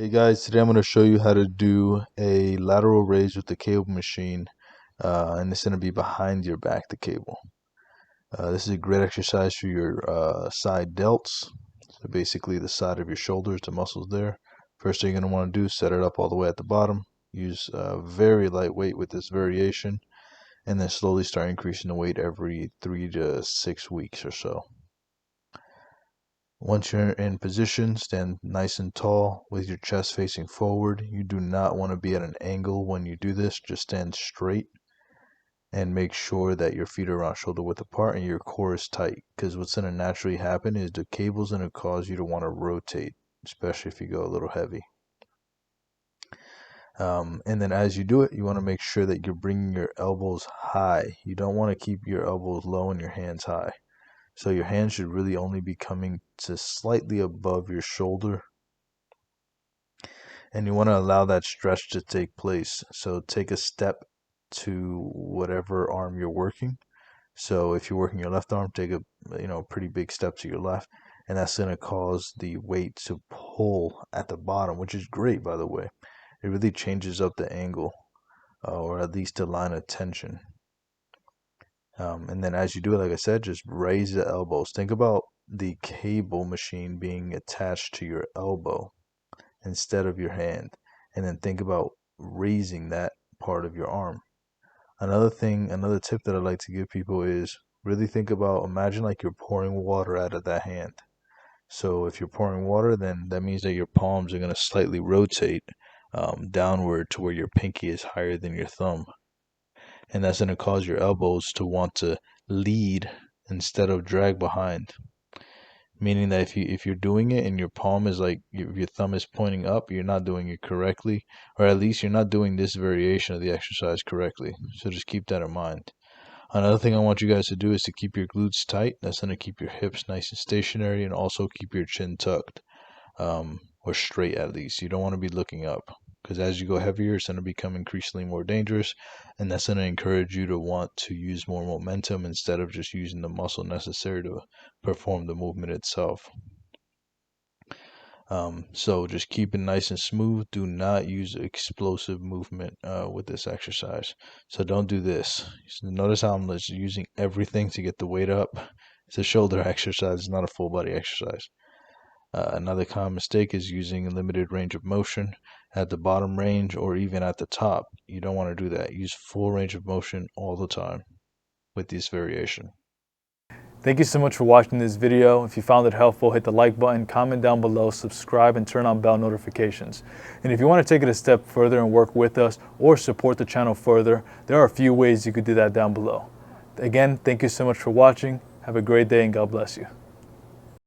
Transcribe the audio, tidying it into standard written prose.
Hey guys, today I'm going to show you how to do a lateral raise with the cable machine, and it's going to be behind your back, the cable. This is a great exercise for your side delts, so basically the side of your shoulders, the muscles there. First thing you're going to want to do is set it up all the way at the bottom. Use very light weight with this variation, and then slowly start increasing the weight every 3 to 6 weeks or so. Once you're in position, stand nice and tall with your chest facing forward. You do not want to be at an angle when you do this. Just stand straight and make sure that your feet are around shoulder width apart and your core is tight, because what's going to naturally happen is the cable's going to cause you to want to rotate, especially if you go a little heavy. And then as you do it, you want to make sure that you're bringing your elbows high. You don't want to keep your elbows low and your hands high. So your hands should really only be coming to slightly above your shoulder. And you want to allow that stretch to take place. So take a step to whatever arm you're working. So if you're working your left arm, take a pretty big step to your left. And that's going to cause the weight to pull at the bottom, which is great, by the way. It really changes up the angle, or at least the line of tension. And then as you do it, like I said, just raise the elbows. Think about the cable machine being attached to your elbow instead of your hand. And then think about raising that part of your arm. Another tip that I like to give people is really think about, imagine like you're pouring water out of that hand. So if you're pouring water, then that means that your palms are going to slightly rotate downward to where your pinky is higher than your thumb. And that's going to cause your elbows to want to lead instead of drag behind. Meaning that if you're doing it and your palm is like your thumb is pointing up, you're not doing it correctly, or at least you're not doing this variation of the exercise correctly. So just keep that in mind. Another thing I want you guys to do is to keep your glutes tight. That's going to keep your hips nice and stationary, and also keep your chin tucked, or straight at least. You don't want to be looking up, because as you go heavier, it's going to become increasingly more dangerous, and that's going to encourage you to want to use more momentum instead of just using the muscle necessary to perform the movement itself. So just keep it nice and smooth. Do not use explosive movement with this exercise. So don't do this. So notice how I'm just using everything to get the weight up. It's a shoulder exercise, it's not a full body exercise. Another common mistake is using a limited range of motion at the bottom range or even at the top. You don't want to do that. Use full range of motion all the time with this variation. Thank you so much for watching this video. If you found it helpful, hit the like button, comment down below, subscribe, and turn on bell notifications. And if you want to take it a step further and work with us or support the channel further, there are a few ways you could do that down below. Again, thank you so much for watching. Have a great day and God bless you.